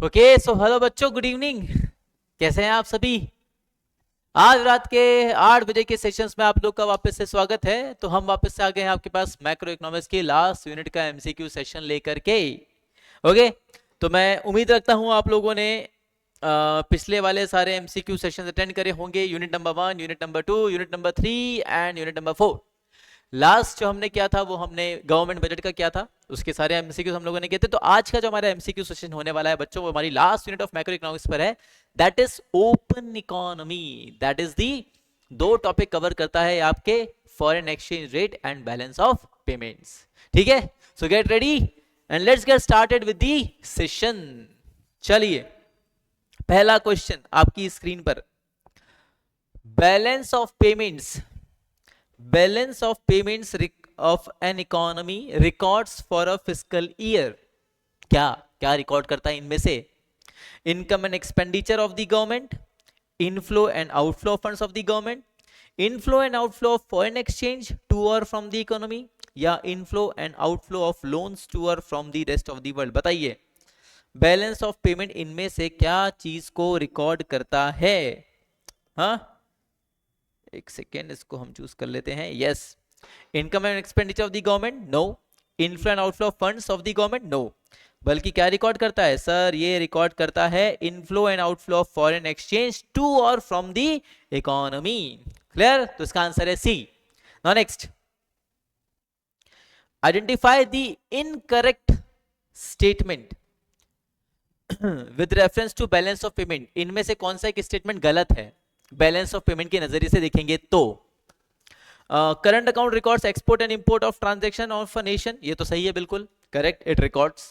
Okay so hello बच्चों, good evening. कैसे हैं आप सभी? आज रात के 8 बजे के सेशंस में आप लोग का वापस से स्वागत है। तो हम वापस से आ गए हैं आपके पास मैक्रो इकोनॉमिक्स के लास्ट यूनिट का एमसीक्यू सेशन लेकर के। ओके, तो मैं उम्मीद रखता हूं आप लोगों ने पिछले वाले सारे एमसीक्यू सेशन अटेंड करे होंगे। Unit number 1, unit number 2, unit number 3 and unit number 4। Last जो हमने किया था वो हमने गवर्नमेंट बजट का किया था, उसके सारे एमसीक्यूज हम लोगों ने किए थे। तो आज का जो हमारा एमसीक्यू सेशन होने वाला है बच्चों, वो हमारी last unit of macro economics पर है। That is open economy. That is the दो टॉपिक कवर करता है आपके foreign exchange rate and balance of payments. ठीक है, सो get ready and let's get started with the session. चलिए, पहला क्वेश्चन आपकी स्क्रीन पर, balance of payments. Balance of payments of an economy records for a fiscal year. क्या क्या record करता है इनमें से? Income and expenditure of the government, inflow and outflow funds of the government, inflow and outflow of foreign exchange to और from the economy, या inflow and outflow of loans to और from the rest of the world. बताइए, balance of payment इनमें से क्या चीज को record करता है? हाँ, एक सेकेंड, इसको हम चूज कर लेते हैं। Yes, income and expenditure of the government, no. Inflow and outflow of funds of the government, no. बल्कि क्या रिकॉर्ड करता है सर? ये रिकॉर्ड करता है inflow and outflow of foreign exchange to और फ्रॉम द इकोनॉमी। क्लियर? तो इसका आंसर है C. Now next, identify the incorrect statement with reference to balance of payment. इनमें से कौन सा एक स्टेटमेंट गलत है बैलेंस ऑफ पेमेंट के नजरिए से देखेंगे तो? Current account records export and import of transaction of a nation, ये तो सही है, बिल्कुल correct, it records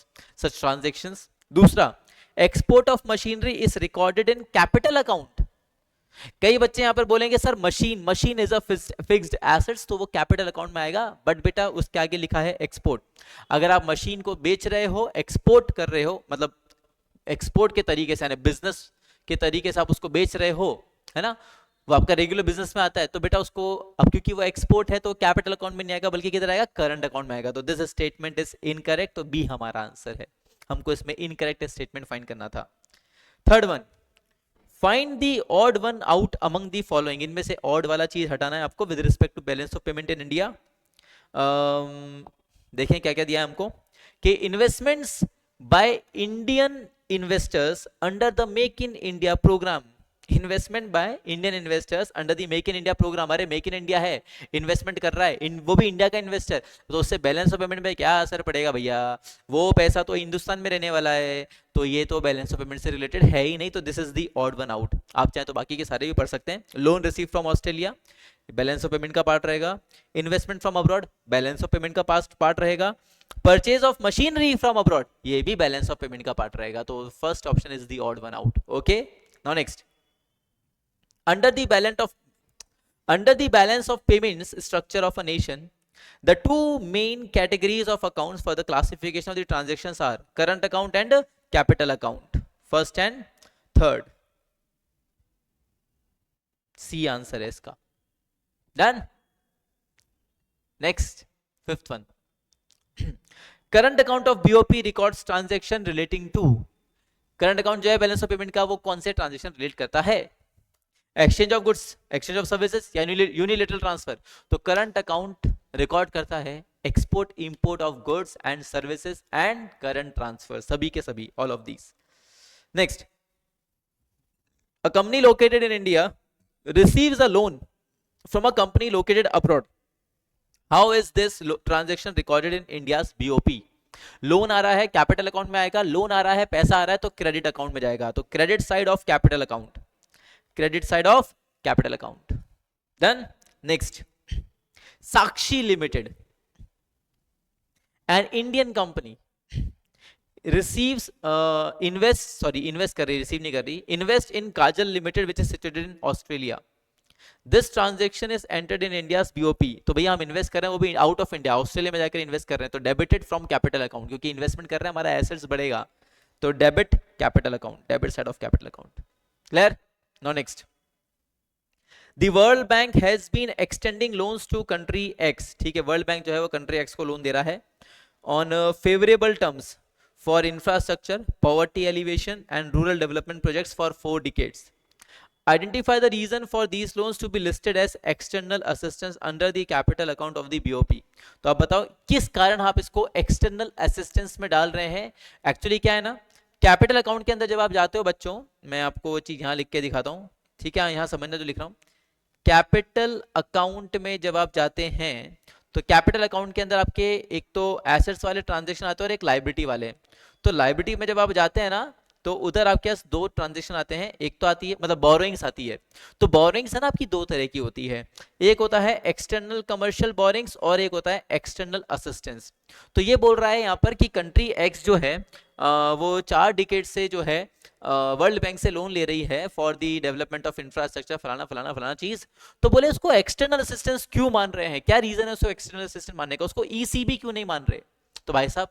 such transactions. दूसरा, export of machinery is recorded in capital account. कई बच्चे यहां पर बोलेंगे sir machine is a fixed assets, तो वो कैपिटल अकाउंट में आएगा, बट बेटा उसके आगे लिखा है एक्सपोर्ट। अगर आप मशीन को बेच रहे हो, एक्सपोर्ट कर रहे हो, मतलब एक्सपोर्ट के तरीके से, बिजनेस के तरीके से आप उसको बेच रहे हो, है ना, वो आपका रेगुलर बिजनेस में आता है, तो बेटा उसको अब क्योंकि वो एक्सपोर्ट है तो कैपिटल अकाउंट में नहीं आएगा, बल्कि किधर आएगा? करंट अकाउंट में आएगा। तो दिस स्टेटमेंट इज इनकरेक्ट, तो बी हमारा आंसर है। हमको इसमें इनकरेक्ट स्टेटमेंट फाइंड करना था। Third one, find the odd one out among the following. इनमें से ऑड वाला चीज हटाना है आपको with respect to balance of payment in India. देखें क्या क्या दिया है हमको कि investments by Indian investors under the Make in India programme. Investment by Indian investors under the Make in India programme. अरे मेक इन इंडिया है, investment कर रहा है, वो भी इंडिया का इन्वेस्टर, तो उससे बैलेंस ऑफ पेमेंट पे क्या असर पड़ेगा भैया? वो पैसा तो हिंदुस्तान में रहने वाला है, तो ये तो बैलेंस ऑफ पेमेंट से रिलेटेड है ही नहीं। तो this is the odd one out. आप चाहे तो बाकी के सारे भी पढ़ सकते हैं। Loan receive from Australia, balance of payment का पार्ट रहेगा। Investment from abroad, balance of payment का पार्ट रहेगा। Purchase of machinery from abroad, ये भी बैलेंस ऑफ पेमेंट का पार्ट रहेगा। तो first option is the odd one out. Okay, now next, under the balance of payments structure of a nation, the two main categories of accounts for the classification of the transactions are current account and capital account. First and third, C answer है इसका। Done. Next, fifth one, current account of BOP records transaction relating to. Current account जो है balance of payment का, वो कौन से transaction relate करता है? Exchange of goods, exchange of services या यूनिलेटरल ट्रांसफर। तो करंट अकाउंट रिकॉर्ड करता है export import of goods and services and current transfer, सभी के सभी, all of these. Next, a company located in India receives a loan from a company located abroad. How is this transaction recorded in India's BOP? Loan आ रहा है, capital account में आएगा, loan आ रहा है, पैसा आ रहा है, तो क्रेडिट अकाउंट में जाएगा, तो credit side of capital account, credit side of capital account. Done. Next, Sakshi limited, N Indian company receives invest कर रही, रिसीव नहीं कर रही, invest in Kajal limited which is situated in Australia. This transaction is entered in India's BOP. तो भैया हम invest कर रहे हैं, वो भी आउट ऑफ इंडिया, ऑस्ट्रेलिया में जाकर इन्वेस्ट कर रहे हैं, तो डेबिटेड फ्रॉम कैपिटल अकाउंट, क्योंकि इन्वेस्टमेंट कर रहे हैं, हमारा एसेट्स बढ़ेगा, तो debit capital account, debit side of capital account. Clear? Now next, The World Bank has been extending loans to country X. ठीक है, वर्ल्ड बैंक जो है वो कंट्री X को लोन दे रहा है on favorable terms for infrastructure, poverty alleviation and rural development projects for 4 decades. Identify the reason for these loans to be listed as external assistance under the capital account of the BOP. तो आप बताओ किस कारण आप इसको external assistance में डाल रहे हैं. एक्चुअली क्या है ना, कैपिटल अकाउंट के अंदर जब आप जाते हो बच्चों, मैं आपको वो चीज यहाँ लिख के दिखाता हूँ, ठीक है, यहाँ समझना जो लिख रहा हूँ. कैपिटल अकाउंट में जब आप जाते हैं तो कैपिटल अकाउंट के अंदर आपके एक तो एसेट्स वाले ट्रांजेक्शन आते हैं और एक लाइबिलिटी वाले. तो लाइबिलिटी में जब आप जाते हैं ना तो उधर आपके पास दो ट्रांजेक्शन आते हैं. एक तो आती है मतलब बोरोइंग्स आती है. तो बोरोइंग्स है ना आपकी दो तरह की होती है. एक होता है एक्सटर्नल कमर्शियल बोरोइंग्स और एक होता है एक्सटर्नल असिस्टेंस. तो ये बोल रहा है यहाँ पर कि कंट्री एक्स जो है वो 4 डिकेड से जो है वर्ल्ड बैंक से लोन ले रही है for the development of infrastructure फलाना फलाना फलाना चीज. तो बोले उसको एक्सटर्नल असिस्टेंस क्यों मान रहे हैं, क्या रीजन है उसको एक्सटर्नल असिस्टेंस मानने का, उसको ईसीबी क्यों नहीं मान रहे. तो भाई साहब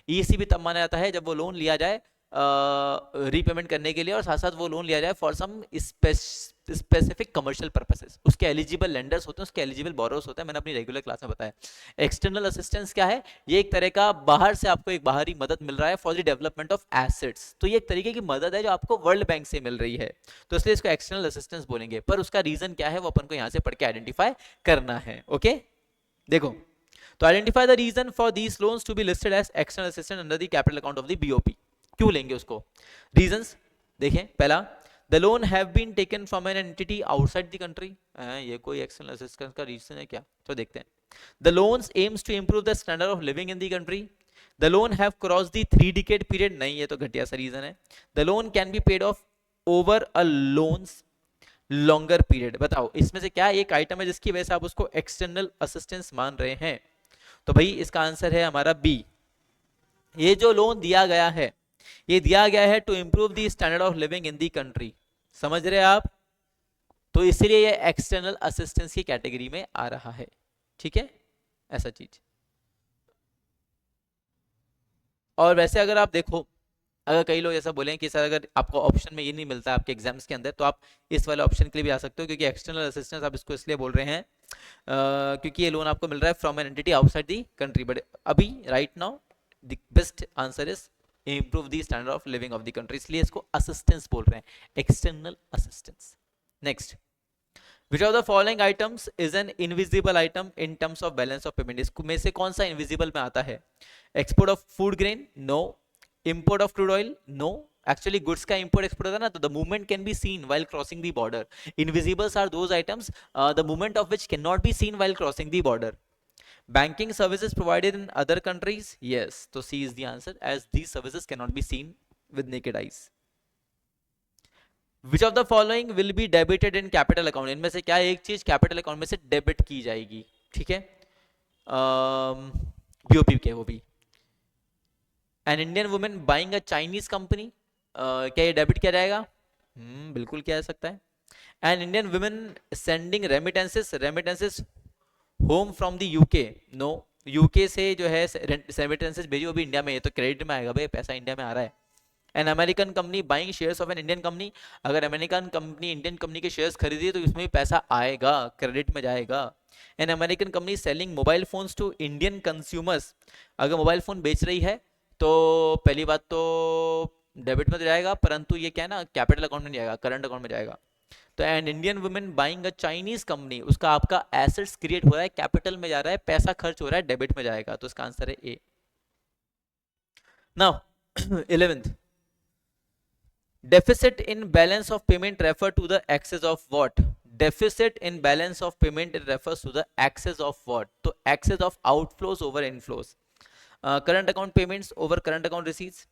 ईसीबी तब माना जाता है जब वो लोन लिया जाए रीपेमेंट करने के लिए और साथ साथ वो लोन लिया जाए for some specific commercial purposes. उसके एलिजिबल लेंडर्स होते हैं, उसके एलिजिबल बोरोस होते हैं. मैंने अपनी रेगुलर क्लास में बताया. एक्सटर्नल असिस्टेंस क्या है, ये एक तरह का बाहर से आपको एक बाहरी मदद मिल रहा है for the development of assets. तो ये एक तरीके की मदद है जो आपको वर्ल्ड बैंक से मिल रही है, तो इसलिए इसको एक्सटर्नल असिस्टेंस बोलेंगे. पर उसका रीजन क्या है वो अपन को यहाँ से पढ़ के आइडेंटिफाई करना है. ओके देखो, तो identify the reason for these loans to be listed as external assistance under the capital account of the BOP. क्यों लेंगे उसको, रीजंस देखें. पहला, the loan have been taken from an entity outside the country. ये कोई external assistance का reason है क्या, तो देखते हैं. The loans aims to improve the standard of living in the country. The loan have cross the 3 decade period. नहीं, ये तो घटिया सा रीजन है. The loan can be paid off over a loans longer period. बताओ इसमें से क्या एक आइटम है जिसकी वजह से आप उसको एक्सटर्नल असिस्टेंस मान रहे हैं. तो भाई इसका आंसर है हमारा बी. ये जो लोन दिया गया है ये दिया गया है to improve the standard of living in the country. समझ रहे हैं आप, तो इसलिए ये एक्सटर्नल असिस्टेंस की कैटेगरी में आ रहा है. ठीक है, ऐसा चीज. और वैसे अगर आप देखो, अगर कई लोग ऐसा बोलें कि सर अगर आपको ऑप्शन में ये नहीं मिलता आपके एग्जाम्स के अंदर तो आप इस वाले ऑप्शन के लिए भी आ सकते हो, क्योंकि एक्सटर्नल असिस्टेंस आप इसको इसलिए बोल रहे हैं क्योंकि ये लोन आपको मिल रहा है from an entity outside the country. But अभी right now the best answer is improve the standard of living of the country, इसलिए इसको assistance बोल रहे हैं, external assistance. Next, which of the following items is an invisible item in terms of balance of payment. इसको में से कौन सा invisible में आता है. export of food grain, no. import of crude oil, no. Actually goods का import export होता है ना, तो the movement can be seen while crossing the border. Invisibles are those items the movement of which can not be seen while crossing the border. Banking services provided in other countries, yes. So C is the answer, as these services cannot be seen with naked eyes. Which of the following will be debited in capital account. इनमें से क्या एक चीज capital account में से debit की जाएगी. ठीक है, बीओपी के वो भी. N Indian women buying a Chinese company, क्या ये डेबिट किया जाएगा. बिल्कुल किया जा सकता है. An Indian women sending remittances home from the UK, no. UK से जो है रेमिटेंसेस भेजी वो भी इंडिया में है, तो क्रेडिट में आएगा भाई, पैसा इंडिया में आ रहा है. An American company buying shares of an Indian company, अगर अमेरिकन कंपनी इंडियन कंपनी के शेयर्स खरीदी तो इसमें भी पैसा आएगा, क्रेडिट में जाएगा. An American company selling mobile phones to Indian consumers, अगर मोबाइल फोन बेच रही है तो पहली बात तो डेबिट में तो जाएगा, परंतु ये क्या है ना कैपिटल अकाउंट में जाएगा, करंट अकाउंट में जाएगा. तो and Indian women buying a Chinese company, उसका आपका एसेट्स क्रिएट हो रहा है, कैपिटल में जा रहा है, पैसा खर्च हो रहा है, डेबिट में जाएगा. तो इसका आंसर है A. Now 11th, deficit in balance of payment refer to the excess of what. Deficit in balance of payment refers to the excess of what. तो excess of outflows over inflows. Current account payments over current account receipts,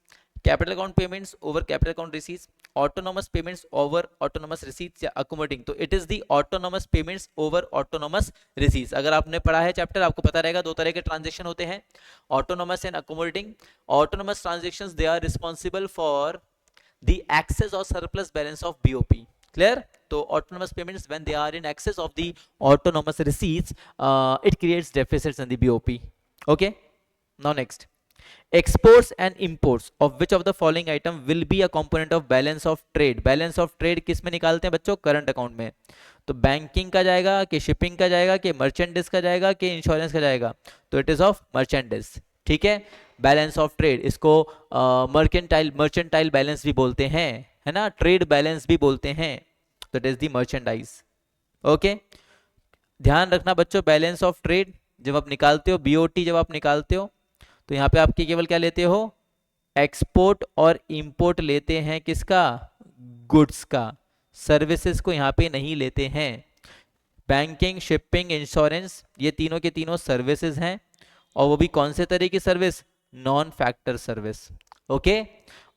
capital account payments over capital account receipts, autonomous payments over autonomous receipts या accommodating. तो it is the autonomous payments over autonomous receipts. अगर आपने पढ़ा है chapter आपको पता रहेगा दो तरह के ट्रांजेक्शन होते हैं, autonomous and accommodating. Autonomous transactions they are responsible for the excess और surplus balance of BOP. Clear. तो autonomous payments when they are in excess of the autonomous receipts it creates deficits in the BOP. Okay, now next, exports and imports of which of the following item will be a component of balance of trade. balance of trade किस में निकालते हैं बच्चों, current account में. तो banking का जाएगा कि शिपिंग का जाएगा कि मर्चेंडिस का जाएगा कि इंश्योरेंस का जाएगा. तो इट इज ऑफ मर्चेंडिस. ठीक है। बैलेंस ऑफ ट्रेड, इसको मर्चेंटाइल बैलेंस भी बोलते हैं, है ना, ट्रेड बैलेंस भी बोलते हैं, तो it is the merchandise. Okay, ध्यान रखना बच्चों, बैलेंस ऑफ ट्रेड जब आप निकालते हो, बीओटी जब आप निकालते हो, तो यहाँ पे आपके केवल क्या लेते हो, एक्सपोर्ट और इंपोर्ट लेते हैं, किसका, गुड्स का, सर्विसेज को यहाँ पे नहीं लेते हैं। बैंकिंग, शिपिंग, इंश्योरेंस, ये तीनों के तीनों सर्विसेज हैं, और वो भी कौन से तरह की service, non factor service. Okay,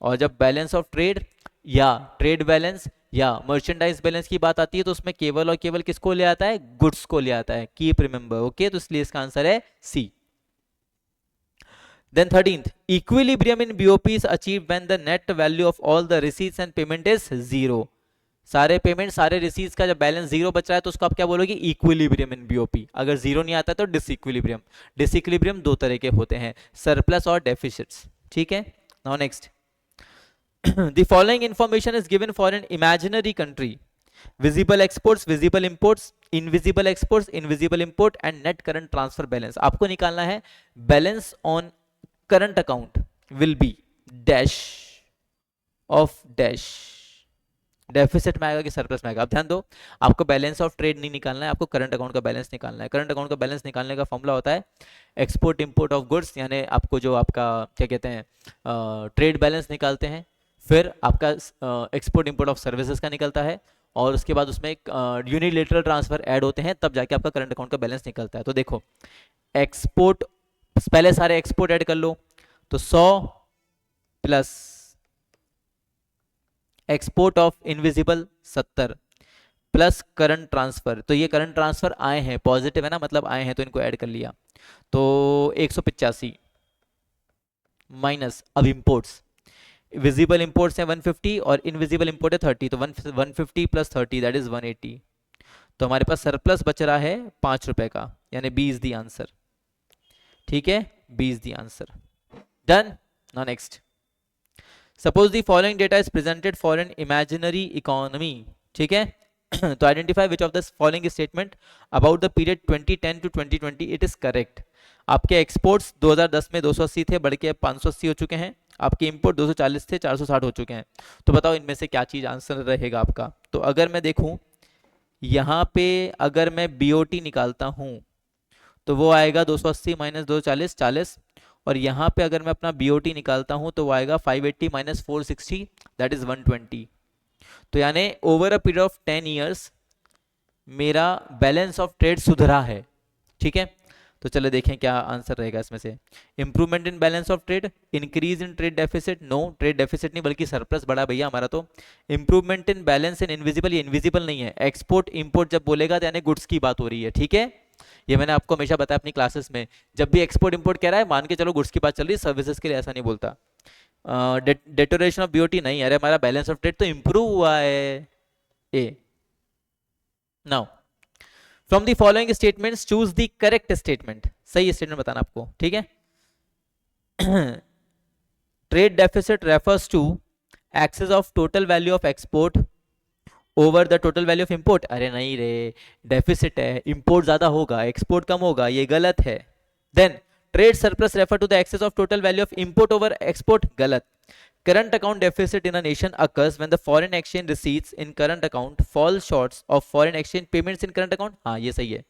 और जब बैलेंस ऑफ ट्रेड या ट्रेड बैलेंस या मर्चेंडाइज बैलेंस की बात आती है, तो उसमें केवल और केवल किसको ले आता है, गुड्स को ले आता है, कीप रिमेंबर। ओके, तो इसलिए इसका आंसर है सी। Then 13th, equilibrium in BOP is achieved when the net value of all the receipts and payment is zero. सारे पेमेंट सारे रिसीट्स का जब बैलेंस जीरो बच रहा है तो उसको आप क्या बोलोगे, इक्विलिब्रियम इन बीओपी। अगर जीरो नहीं आता तो डिसइक्विलिब्रियम। डिसइक्विलिब्रियम दो तरह के होते हैं, सरप्लस और डेफिसिट्स। ठीक है, now next, the following information is given for an imaginary country, visible exports, visible imports, invisible exports, invisible import and net current transfer balance. आपको निकालना है balance on current account will be dash of dash, deficit में आएगा कि surplus में आएगा। अब ध्यान दो, आपको बैलेंस ऑफ ट्रेड नहीं निकालना है, आपको करंट अकाउंट का बैलेंस निकालना है। करंट अकाउंट का बैलेंस निकालने का फॉर्मूला होता है एक्सपोर्ट इंपोर्ट ऑफ गुड्स, यानी आपको जो आपका क्या कहते हैं ट्रेड बैलेंस निकालते हैं, फिर आपका एक्सपोर्ट इंपोर्ट ऑफ सर्विसेज का निकलता है, और उसके बाद उसमें यूनिलेटरल ट्रांसफर ऐड होते हैं, तब जाके आपका करंट अकाउंट का बैलेंस निकलता है। तो देखो, एक्सपोर्ट, पहले सारे एक्सपोर्ट ऐड कर लो, तो 100 plus export of invisible 70 plus current transfer, तो ये करंट ट्रांसफर आए हैं, पॉजिटिव है ना, मतलब आए हैं, तो इनको ऐड कर लिया, तो 185 माइनस, अब इंपोर्ट्स, विजिबल इंपोर्ट्स है 150 और इनविजिबल इंपोर्ट है 30, तो 150 प्लस 30 दैट इज 180, तो हमारे पास सरप्लस बच रहा है 5 रुपए का, यानी बी इज द आंसर। ठीक है, B is the answer. Done. Now next, suppose the following data is presented for an imaginary economy. ठीक है, तो identify which of the following statement about the period 2010 to 2020 it is correct. आपके exports 2010 में 280 थे, बढ़ के 580 हो चुके हैं, आपके इंपोर्ट 240 थे, 460 हो चुके हैं, तो बताओ इनमें से क्या चीज आंसर रहेगा आपका। तो अगर मैं देखूं यहाँ पे, अगर मैं बीओटी निकालता हूं तो वो आएगा 280 माइनस 240 40, और यहाँ पे अगर मैं अपना बीओटी निकालता हूँ तो वो आएगा 580 माइनस 460 दैट इज 120। तो यानी over a period of 10 years मेरा बैलेंस ऑफ ट्रेड सुधरा है। ठीक है, तो चलो देखें क्या आंसर रहेगा इसमें से। Improvement in balance of trade, increase in trade deficit, no, trade deficit नहीं बल्कि सरप्लस बढ़ा भैया हमारा। तो improvement in balance in invisible, ये इनविजिबल नहीं है, एक्सपोर्ट इंपोर्ट जब बोलेगा तो यानी गुड्स की बात हो रही है। ठीक है, ये मैंने आपको हमेशा बताया अपनी क्लासेस में, जब भी एक्सपोर्ट इंपोर्ट कह रहा है मान के चलो गुड्स की बात चल रही है, सर्विसेज के लिए ऐसा नहीं बोलता। डेटोरेशन ऑफ बीओटी नहीं, अरे हमारा बैलेंस ऑफ ट्रेड तो इंप्रूव हुआ है। A, now from the following statements choose the correct statement, सही स्टेटमेंट बताना आपको। ठीक है, trade deficit refers to excess of total value of export over the total value of import. अरे नहीं रे, डेफिसिट है, इंपोर्ट ज्यादा होगा एक्सपोर्ट कम होगा, ये गलत है। Then trade surplus refer to the excess of total value of import over export, गलत। Current account deficit in a nation occurs when the foreign exchange receipts in current account fall short of foreign exchange payments in current account, हाँ ये सही है।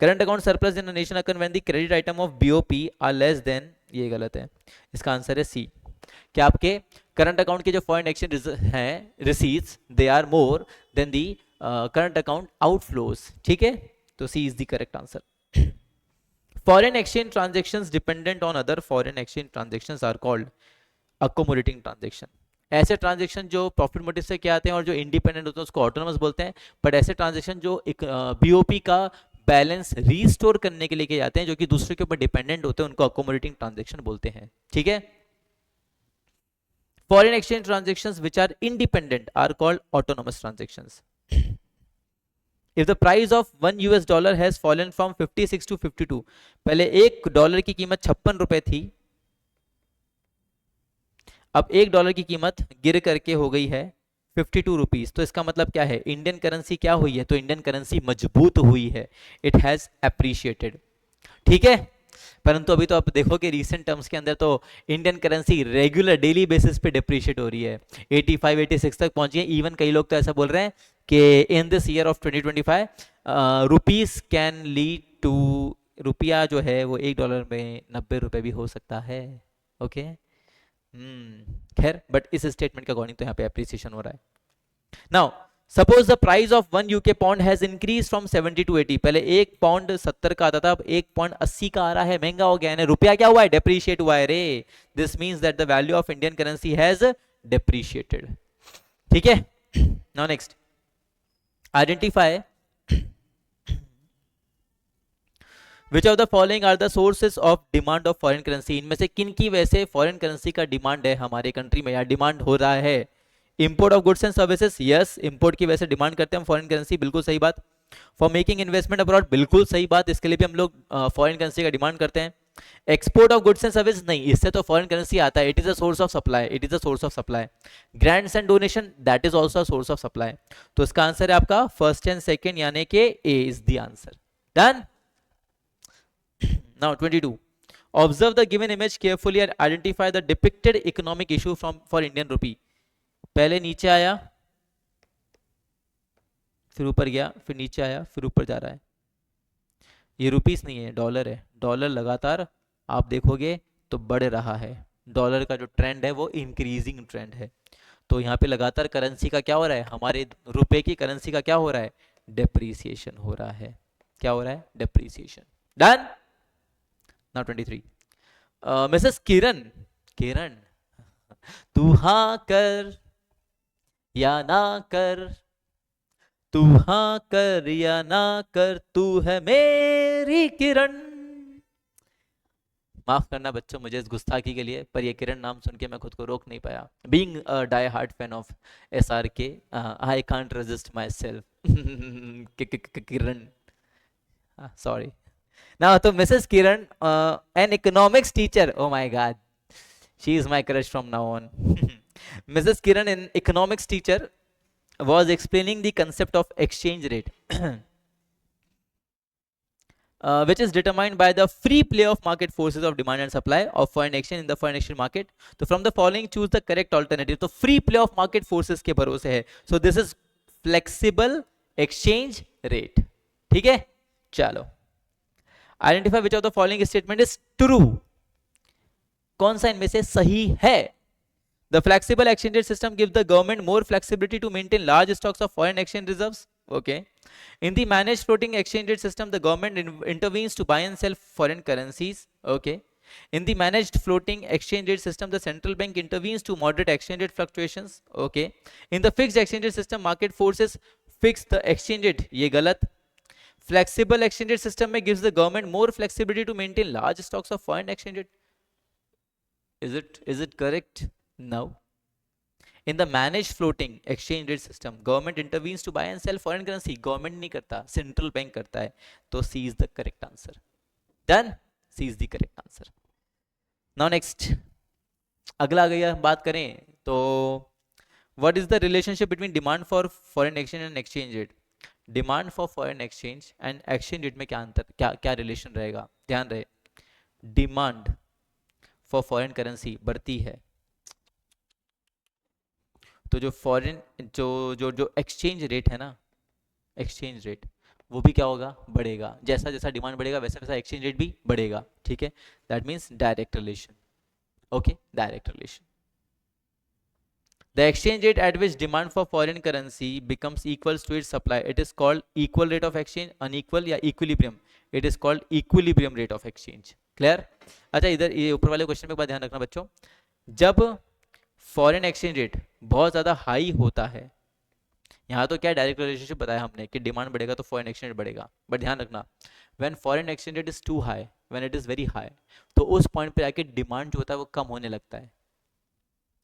Current account surplus in a nation occur when the credit item of BOP are less than, ये गलत है, इसका answer है सी। क्या आपके करंट अकाउंट के जो फॉरेन एक्सचेंज हैं receipts they are more than the current account outflows. ठीक है, तो C is the correct answer. Foreign exchange transactions dependent on other foreign exchange transactions are called accommodating transaction. ऐसे transaction जो profit motive से क्या आते हैं और जो इंडिपेंडेंट होते हैं उसको ऑटोनमस बोलते हैं, बट ऐसे ट्रांजैक्शन जो एक बीओपी का बैलेंस रीस्टोर करने के लिए किए जाते हैं जो कि दूसरे के ऊपर डिपेंडेंट होते हैं उनको अकोमोडेटिंग ट्रांजैक्शन बोलते हैं। ठीक है, foreign exchange transactions which are independent are called autonomous transactions. If the price of $1 has fallen from 56 to 52, पहले $1 की कीमत 56 रुपए थी, अब $1 की कीमत गिर करके हो गई है 52 रुपीज, तो इसका मतलब क्या है, इंडियन करेंसी क्या हुई है, तो इंडियन करेंसी मजबूत हुई है, इट हैज एप्रिशिएटेड। ठीक है, परंतु अभी तो आप देखो कि रीसेंट टर्म्स के अंदर तो Indian currency regular daily basis पे डिप्रिशिएट हो रही है, 85 86 तक पहुंची है। इवन कई लोग तो ऐसा बोल रहे हैं कि in this year of 2025 rupees can lead to, रुपया जो है वो $1 में 90 रुपए भी हो सकता है। ओके, खैर बट इस स्टेटमेंट के अकॉर्डिंग तो यहाँ पे अप्रिसिएशन हो रहा है। Now suppose the price of 1 UK pound has increase from 70 to 80। पहले 1 पाउंड 70 का आता था, अब 1 पाउंड 80 का आ रहा है, महंगा हो गया है। रुपया क्या हुआ है? डेप्रिशिएट हुआ है रे। This means that the value of Indian currency has depreciated. ठीक है, now next, identify which of the following are the sources of demand of foreign currency. इनमें से किन की वजह से फॉरेन करेंसी का डिमांड है हमारे कंट्री में, या डिमांड हो रहा है? Import of goods and services, yes, import की वजह से डिमांड करते हैं हम फॉरेन करेंसी, बिल्कुल सही बात। फॉर मेकिंग इन्वेस्टमेंट अब्रॉड, बिल्कुल सही बात, इसके लिए भी हम लोग फॉरेन करेंसी का डिमांड करते हैं। Export of goods and service, नहीं, इससे तो फॉरेन करेंसी आता है, it is a source of supply, it is a source of supply. Grants and donation, that is also a source of supply. तो इसका आंसर है आपका फर्स्ट एंड सेकेंड, यानी कि A is the answer. Done. Now 22. Observe the given image carefully and identify the depicted economic issue for Indian rupee. पहले नीचे आया, फिर ऊपर गया, फिर नीचे आया, फिर ऊपर जा रहा है। ये रुपीस नहीं है, डॉलर है। डॉलर लगातार आप देखोगे तो बढ़ रहा है, डॉलर का जो ट्रेंड है वो इंक्रीजिंग ट्रेंड है। तो यहाँ पे लगातार करेंसी का क्या हो रहा है, हमारे रुपए की करेंसी का क्या हो रहा है? डेप्रीसिएशन हो रहा है। क्या हो रहा है? डेप्रीसिएशन। डन। Now 23. मिसेस किरण, किरण तू हाँ कर या ना कर, तू हाँ कर या ना कर, तू है मेरी किरण। माफ करना बच्चों मुझे इस गुस्ताखी के लिए, पर ये किरण नाम सुन के मैं खुद को रोक नहीं पाया। Being a die hard fan of SRK, I can't resist myself. Kiran, sorry. Now, to Mrs. Kiran, an economics teacher. Oh my God, she is my crush from now on. Mrs. Kiran, an economics teacher, was explaining the concept of exchange rate, which is determined by the free play of market forces of demand and supply of foreign exchange in the foreign exchange market. So, from the following, choose the correct alternative. तो free play of market forces के भरोसे है. So, this is flexible exchange rate. ठीक है, चलो। Identify which of the following statement is true. कौन सा इनमें से सही है? The flexible exchange rate system give the government more flexibility to maintain large stocks of foreign exchange reserves. Okay, in the managed floating exchange rate system the government intervenes to buy and sell foreign currencies. Okay, in the managed floating exchange rate system the central bank intervenes to moderate exchange rate fluctuations. Okay, in the fixed exchange rate system market forces fix the exchange rate. ये गलत। Flexible exchange rate system में gives the government more flexibility to maintain large stocks of foreign exchange rate. Is it correct? No. In the manage floating exchange rate system government intervenes to buy and sell foreign currency. Government नहीं करता, central bank करता है। तो C is the correct answer. Done, C is the correct answer. Now next, अगला अगर हम बात करें तो what is the relationship between demand for foreign exchange and exchange rate. Demand for foreign exchange and exchange rate में क्या अंतर, क्या रिलेशन रहेगा? ध्यान रहे, डिमांड फॉर फॉरेन करेंसी बढ़ती है तो जो फॉरेन जो जो जो एक्सचेंज रेट है ना, एक्सचेंज रेट वो भी क्या होगा? बढ़ेगा। जैसा जैसा डिमांड बढ़ेगा वैसा वैसा एक्सचेंज रेट भी बढ़ेगा। ठीक है, that means direct relation. Okay, direct relation. The exchange rate at which demand for foreign currency becomes equals to its supply, it is called equal rate of exchange, unequal या equilibrium, it is called equilibrium rate of exchange. Clear? अच्छा, इधर ये ऊपर वाले question में बात ध्यान रखना बच्चों, जब फॉरेन एक्सचेंज रेट बहुत ज़्यादा हाई होता है, यहाँ तो क्या डायरेक्ट रिलेशनशिप बताया हमने कि डिमांड बढ़ेगा तो फॉरेन एक्सचेंज रेट बढ़ेगा, बट ध्यान रखना when foreign exchange rate is too high, when it is very high, तो उस पॉइंट पे आके डिमांड जो होता है वो कम होने लगता है।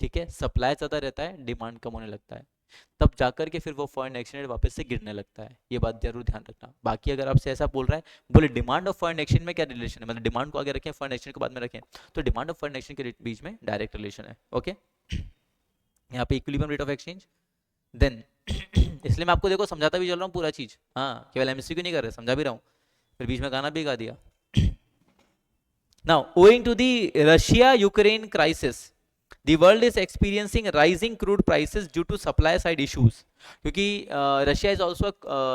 ठीक है, सप्लाई ज़्यादा रहता है, डिमांड कम होने लगता है, तब जाकर के फिर वो फॉरेन एक्सचेंज रेट वापस से गिरने लगता है। ये बात जरूर ध्यान रखना। बाकी अगर आपसे ऐसा बोल रहा है, बोले डिमांड और फॉरेन एक्सचेंज में क्या रिलेशन है, मतलब डिमांड को आगे रखें फॉरेन एक्सचेंज को बाद में रखें, तो डिमांड और फॉरेन एक्सचेंज के बीच में डायरेक्ट रिलेशन है। ओके, यहाँ पे equilibrium rate of exchange. Then इसलिए मैं आपको देखो समझाता भी चल रहा हूँ पूरा चीज़, हाँ, केवल MCQ नहीं कर रहे, समझा भी रहा हूँ, फिर बीच में गाना भी गा दिया। Now, owing to the Russia-Ukraine crisis, the world is experiencing rising crude prices due to supply side issues. क्योंकि Russia is also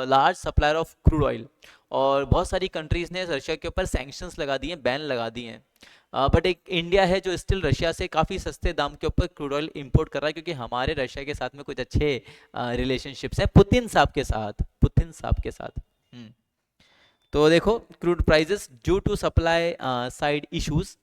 large supplier of crude oil, और बहुत सारी कंट्रीज ने रशिया के ऊपर सैंक्शंस लगा दिए, बैन लगा दिए हैं। बट एक इंडिया है जो स्टिल रशिया से काफ़ी सस्ते दाम के ऊपर क्रूड ऑयल इंपोर्ट कर रहा है, क्योंकि हमारे रशिया के साथ में कुछ अच्छे रिलेशनशिप्स हैं पुतिन साहब के साथ, पुतिन साहब के साथ। तो देखो, crude prices due to supply side issues,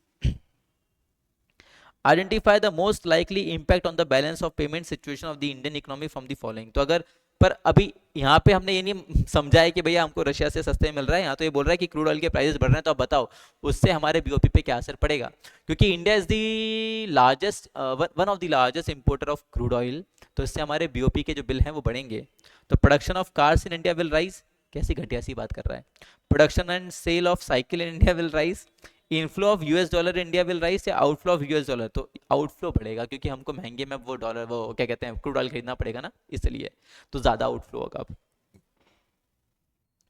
identify the most likely impact on the balance of payment situation of the Indian economy from the following. तो अगर, पर अभी यहाँ पे हमने ये नहीं समझा है कि भैया हमको रशिया से सस्ते मिल रहा है, यहाँ तो ये बोल रहा है कि क्रूड ऑयल के प्राइसेस बढ़ रहे हैं, तो अब बताओ उससे हमारे बीओपी पे क्या असर पड़ेगा। क्योंकि India is the largest, one of the largest importer of crude oil, तो इससे हमारे बीओपी के जो बिल हैं वो बढ़ेंगे। तो production of cars in India will rise, कैसी घटिया सी बात कर रहा है। Production and sale of cycle in India will rise, inflow of US dollar India will rise, या आउटफ्लो ऑफ यूएस डॉलर, तो आउटफ्लो बढ़ेगा क्योंकि हमको महंगे में वो डॉलर, वो क्या कहते हैं, क्रूड ऑयल खरीदना पड़ेगा ना, इसलिए तो ज्यादा आउटफ्लो होगा अब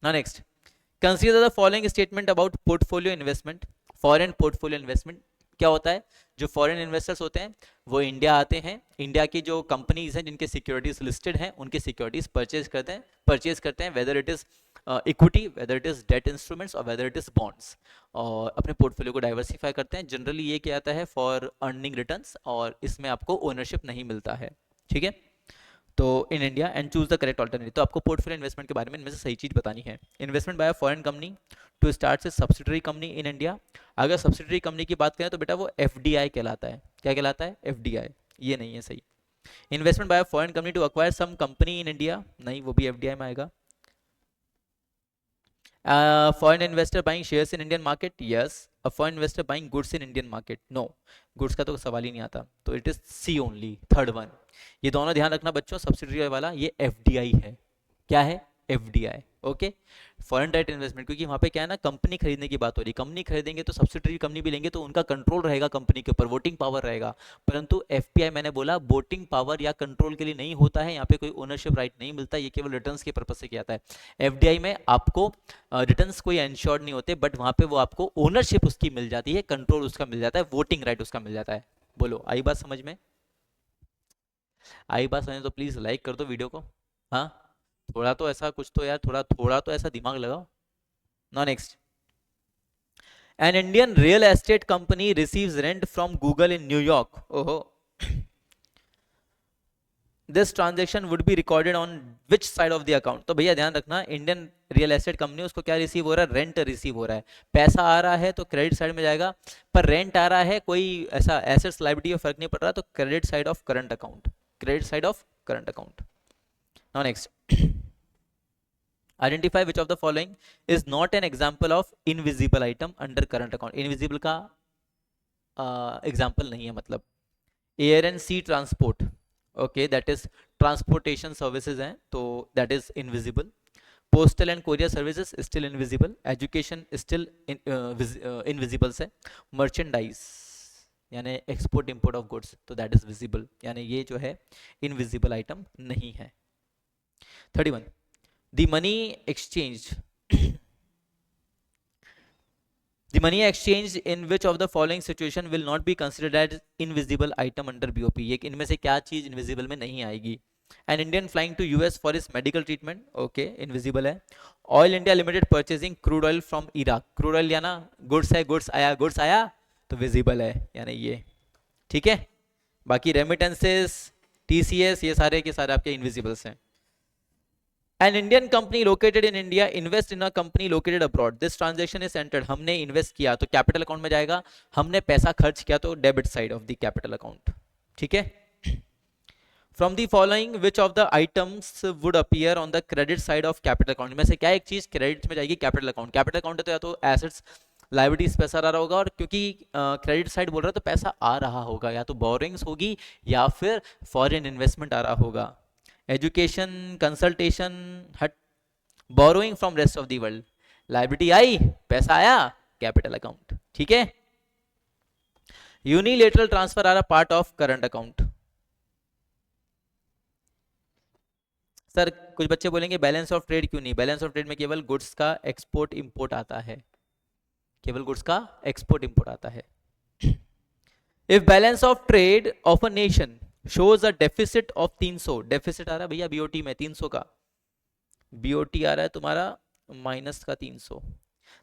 ना। Next, consider the following statement about portfolio investment. Foreign portfolio investment क्या होता है? जो फॉरेन इन्वेस्टर्स होते हैं वो इंडिया आते हैं, इंडिया की जो कंपनीज हैं जिनके सिक्योरिटीज लिस्टेड हैं उनकी सिक्योरिटीज परचेज करते हैं whether it is equity, whether it is debt instruments, और वेदर इट इज बॉन्ड्स, और अपने पोर्टफोलियो को डाइवर्सिफाई करते हैं। जनरली ये क्या आता है, फॉर अर्निंग रिटर्न्स, और इसमें आपको ओनरशिप नहीं मिलता है, ठीक है। तो in India and choose the correct alternative. तो आपको पोर्टफोलियो इन्वेस्टमेंट के बारे में इनमें से सही चीज बतानी है। Investment by foreign company to start से सब्सिडरी कंपनी इन इंडिया। अगर सब्सिडरी कंपनी की बात करें तो बेटा वो एफडीआई कहलाता है। क्या कहलाता है? एफडीआई। ये नहीं है सही। Investment by foreign company to acquire some company in India, नहीं, वो भी एफडीआई में आएगा। Foreign investor buying shares in Indian market, yes. A foreign investor buying goods in Indian market, no. Goods का तो सवाल ही नहीं आता, तो it is C only, third one. ये दोनों ध्यान रखना बच्चों, सब्सिडरी वाला ये एफडीआई है। क्या है? FDI, okay. Foreign direct investment, क्योंकि वहाँ पे क्या है ना, कंपनी खरीदने की बात हो रही है, कंपनी खरीदेंगे तो सब्सिडरी कंपनी भी लेंगे तो उनका कंट्रोल रहेगा कंपनी के ऊपर, वोटिंग पावर रहेगा। परंतु एफपीआई मैंने बोला वोटिंग पावर या कंट्रोल के लिए नहीं होता है, यहाँ पे कोई ओनरशिप राइट नहीं मिलता, ये केवल रिटर्न्स के पर्पज से किया जाता है। एफडीआई में आपको रिटर्न्स कोई एंश्योर्ड नहीं होते, बट वहाँ पे वो आपको ओनरशिप उसकी मिल जाती है, कंट्रोल उसका मिल जाता है, वोटिंग राइट उसका मिल जाता है। बोलो, आई बात समझ में? आई बात समझ तो प्लीज लाइक कर दो वीडियो को। हाँ, थोड़ा तो ऐसा कुछ तो यार, थोड़ा थोड़ा तो ऐसा दिमाग लगाओ ना। Next, an Indian real estate company receives rent from Google in New York. ओहो, this transaction would be recorded on which side of the account. तो भैया ध्यान रखना, इंडियन रियल एस्टेट कंपनी, उसको क्या रिसीव हो रहा है? रेंट रिसीव हो रहा है। पैसा आ रहा है तो क्रेडिट साइड में जाएगा, पर रेंट आ रहा है, कोई ऐसा एसेट्स लायबिलिटी में फर्क नहीं पड़ रहा, तो credit side of current account, credit side of current account. Now next, identify which of the following is not an example of invisible item under current account. Invisible का एग्जाम्पल नहीं है, मतलब air and sea transport, okay, that is transportation services हैं, तो that is invisible. Postal and courier services still invisible, education still invisible है। Merchandise यानी export import of goods, तो that is visible, यानी ये जो है इनविजिबल आइटम नहीं है। 31, the money exchange the money exchange in which of the following situation will not be considered as invisible item under BOP। ये इनमें से क्या चीज इनविजिबल में नहीं आएगी? An Indian flying to US for his medical treatment, okay, invisible है। Oil India limited purchasing crude oil from Iraq, crude oil या ना गुड्स है, गुड्स आया तो विजिबल है, यानी ये, ठीक है। बाकी रेमिटेंसेस, टीसीएस, ये सारे के सारे आपके इनविजिबल्स हैं। An Indian company located in India invest in a company located abroad. This transaction is entered. हमने इन्वेस्ट किया तो कैपिटल अकाउंट में जाएगा, हमने पैसा खर्च किया तो debit side of the capital account, ठीक है। From the following which of the items would appear on the credit side of capital account. में से क्या एक चीज क्रेडिट में जाएगी कैपिटल अकाउंट? कैपिटल अकाउंट है तो या तो एसेट्स लाइबिलिटीज पैसा आ रहा होगा, और क्योंकि क्रेडिट साइड बोल रहा है तो पैसा आ रहा होगा, या तो बोरिंग्स होगी या फिर फॉरेन इन्वेस्टमेंट आ रहा होगा। एजुकेशन, कंसल्टेशन, हट, borrowing from rest of the world, liability आई, पैसा आया, कैपिटल अकाउंट, ठीक है। यूनिलेटरल ट्रांसफर आ रहा part of current account. Sir कुछ बच्चे बोलेंगे बैलेंस ऑफ ट्रेड क्यों नहीं? बैलेंस ऑफ ट्रेड में केवल गुड्स का एक्सपोर्ट इंपोर्ट आता है, केवल गुड्स का एक्सपोर्ट इंपोर्ट आता है। If balance of trade of a nation shows a deficit of 300, deficit आ रहा है भैया बीओटी में 300 का, बीओटी आ रहा है तुम्हारा माइनस का 300,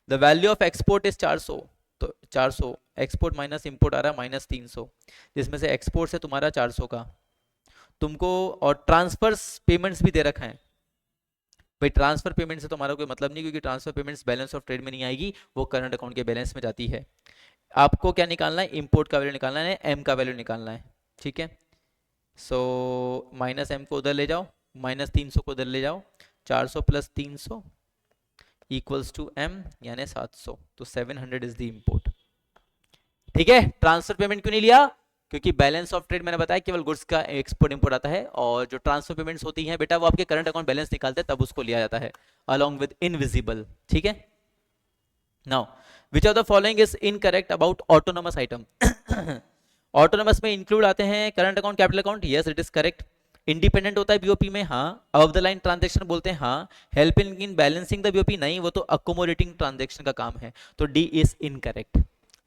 the value of export is 400, तो 400 एक्सपोर्ट माइनस इंपोर्ट आ रहा है माइनस 300, जिसमें से एक्सपोर्ट से तुम्हारा 400 का तुमको, और ट्रांसफर्स पेमेंट्स भी दे रखा है भाई। ट्रांसफर पेमेंट से तो हमारा कोई मतलब नहीं, क्योंकि transfer payments balance of trade में नहीं आएगी, वो करंट अकाउंट के बैलेंस में जाती है। आपको क्या निकालना है, इंपोर्ट का वैल्यू निकालना है, एम का वैल्यू निकालना है, ठीक है। सो माइनस एम को उधर ले जाओ, माइनस 300 को उधर ले जाओ, 400 प्लस 300 इक्वल्स टू एम यानी 700, तो 700 इज द इंपोर्ट, ठीक है। ट्रांसफर पेमेंट क्यों नहीं लिया, क्योंकि बैलेंस ऑफ ट्रेड मैंने बताया केवल गुड्स का एक्सपोर्ट इंपोर्ट आता है, और जो ट्रांसफर पेमेंट्स होती हैं बेटा वो आपके करंट अकाउंट बैलेंस निकालते हैं तब उसको लिया जाता है अलोंग विद इनविजिबल, ठीक है। Now which of the following is incorrect about autonomous item. Autonomous में इंक्लूड आते हैं current account, capital account, yes it is correct. Independent होता है बीओपी में, हाँ। अबव द लाइन ट्रांजैक्शन बोलते हैं, हाँ। Helping in balancing the BOP, नहीं, वो तो अकोमोडेटिंग ट्रांजैक्शन का काम है, तो D is incorrect.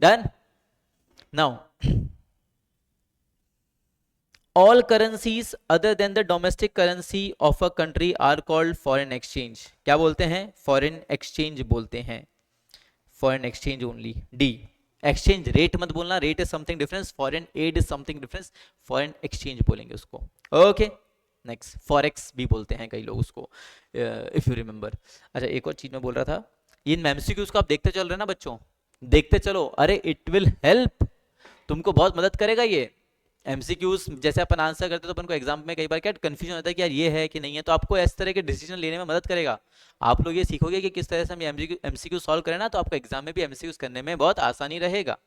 Done. Now all currencies other than the domestic currency of a country are called foreign exchange, क्या बोलते हैं, foreign exchange बोलते हैं, foreign exchange only, D। exchange rate मत बोलना, rate is something different, foreign aid is something different, foreign exchange बोलेंगे उसको, okay। Next forex भी बोलते हैं कई लोग उसको, इफ यू रिमेंबर। अच्छा एक और चीज मैं बोल रहा था, इन एमसीक्यूज को आप देखते चल रहे हैं ना बच्चों, देखते चलो, अरे इट विल हेल्प, तुमको बहुत मदद करेगा ये एमसीक्यूज। जैसे अपन आंसर करते तो अपन को एग्जाम में कई बार क्या कंफ्यूजन होता है कि यार ये है कि नहीं है, तो आपको इस तरह के डिसीजन लेने में मदद करेगा। आप लोग ये सीखोगे कि किस तरह से हम एमसीक्यू सॉल्व करें ना, तो आपको एग्जाम में भी एमसीक्यूज करने में बहुत आसानी रहेगा।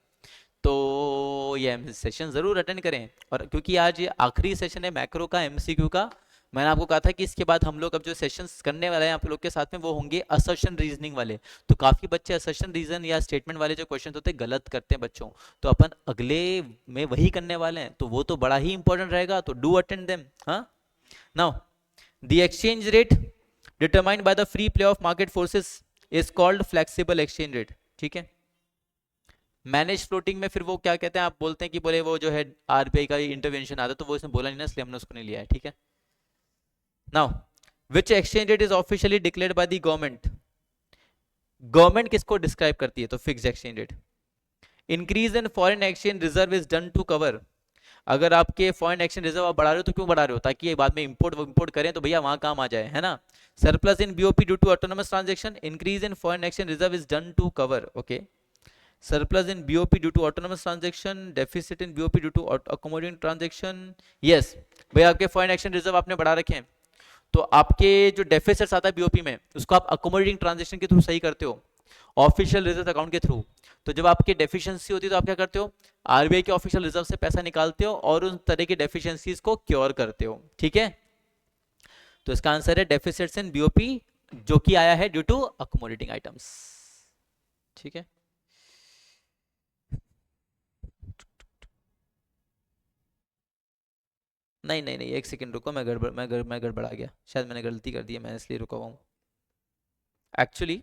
तो ये सेशन जरूर अटेंड करें, और क्योंकि आज ये आखिरी सेशन है मैक्रो का एमसीक्यू का, मैंने आपको कहा था कि इसके बाद हम लोग अब जो सेशंस करने वाले हैं आप लोग के साथ में वो होंगे असर्शन रीजनिंग वाले। तो काफी बच्चे असर्शन रीजन या स्टेटमेंट वाले जो क्वेश्चन होते हैं गलत करते हैं बच्चों, तो अपन अगले में वही करने वाले हैं, तो वो तो बड़ा ही इंपॉर्टेंट रहेगा, तो डू अटेंड देम। हाँ, now the exchange rate determined by the free play of market forces is called flexible exchange rate, ठीक है। मैनेज फ्लोटिंग में फिर वो क्या कहते हैं, आप बोलते हैं कि बोले वो जो है आरबीआई का इंटरवेंशन आता है, तो वो इसमें बोला नहीं ना, इसलिए हमने उसको नहीं लिया है, ठीक है। Now, which exchange rate is officially declared by the government? Government किसको डिस्क्राइब करती है, तो fixed exchange rate. Increase in foreign exchange reserve is done to cover, अगर आपके फॉरेन एक्सचेंज रिजर्व आप बढ़ा रहे हो तो क्यों बढ़ा रहे हो, ताकि ये बाद में इंपोर्ट करें तो भैया वहां काम आ जाए, है ना। Surplus in BOP due to autonomous transaction, increase in foreign exchange reserve is done to cover, okay. surplus in BOP due to autonomous transaction, deficit in BOP due to accommodating transaction, yes भैया आपके foreign exchange reserve आपने बढ़ा रखे हैं, तो आपके जो deficits आता है बीओपी में उसको आप अकोमोडेटिंग ट्रांजैक्शन के थ्रू सही करते हो, ऑफिशियल रिजर्व अकाउंट के थ्रू। तो जब आपकी डेफिशिएंसी होती है तो आप क्या करते हो, आरबीआई के ऑफिशियल रिजर्व से पैसा निकालते हो और उन तरह की डेफिशिएंसीज को क्योर करते हो, ठीक है। तो इसका आंसर है डेफिसिट्स इन बीओपी, जो कि आया है ड्यू टू अकोमोडेटिंग आइटम्स, ठीक है। नहीं नहीं नहीं, एक सेकंड रुको, मैं गड़बड़ा गया, शायद मैंने गलती कर दी है, मैं इसलिए रुका हुआ हूँ। एक्चुअली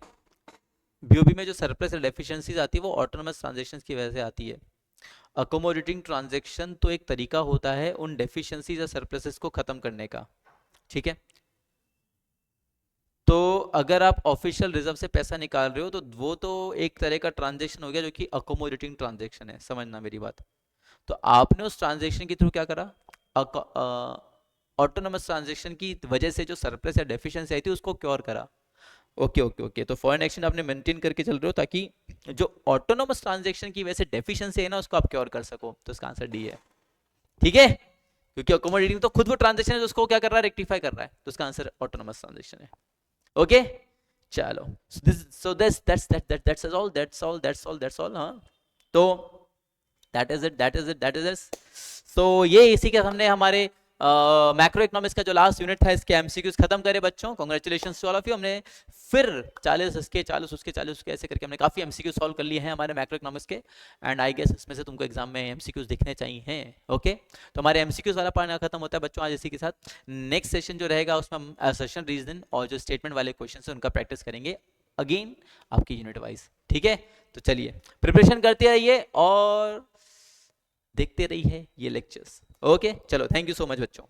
बीओबी में जो सरप्लस डेफिशिएंसीज आती है वो ऑटोनोमस ट्रांजैक्शन की वजह से आती है। अकोमोडेटिंग ट्रांजैक्शन तो एक तरीका होता है उन डेफिशिएंसीज या सरप्लसेस को खत्म करने का, ठीक है। तो अगर आप ऑफिशियल रिजर्व से पैसा निकाल रहे हो तो वो तो एक तरह का ट्रांजैक्शन हो गया जो कि अकोमोडेटिंग ट्रांजैक्शन है, समझना मेरी बात। तो आपने उस ट्रांजैक्शन के थ्रू क्या करा, ऑटोनोमस ट्रांजैक्शन की वजह से जो सरप्लस या डेफिशिएंसी आई थी उसको क्योर करा, ओके ओके ओके। तो फॉरेन एक्सचेंज आपने मेंटेन करके चल रहे हो ताकि जो ऑटोनोमस ट्रांजैक्शन की वजह से डेफिशिएंसी है ना उसको आप क्योर कर सको, तो इसका आंसर डी है, ठीक है। क्योंकि अकोमोडेटिंग तो खुद वो ट्रांजैक्शन है जो उसको क्या कर रहा है, रेक्टिफाई कर रहा है, तो इसका आंसर ऑटोनोमस ट्रांजैक्शन है, ओके। चलो that's all हाँ, तो that is it। तो ये इसी के हमने हमारे मैक्रो इकोनॉमिक्स का जो लास्ट यूनिट था इसके एमसीक्यूज खत्म करे बच्चों, congratulations to all of you. हमने फिर 40 इसके 40 उसके 40 उसके ऐसे करके हमने काफी एमसीक्यू सॉल्व कर लिए हैं हमारे मैक्रो इकोनॉमिक्स के, एंड आई गेस इसमें से तुमको एग्जाम में एमसीक्यूज दिखने चाहिए, ओके। तो हमारे एमसीक्यूज वाला पार्ट खत्म होता है बच्चों आज इसी के साथ। नेक्स्ट सेशन जो रहेगा उसमें हम असर्शन रीजन और जो स्टेटमेंट वाले क्वेश्चन है उनका प्रैक्टिस करेंगे अगेन आपकी यूनिट वाइज। ठीक है, तो चलिए प्रिपरेशन करते रहिए और देखते रहिए ये लेक्चर्स। ओके, चलो, थैंक यू सो मच बच्चों।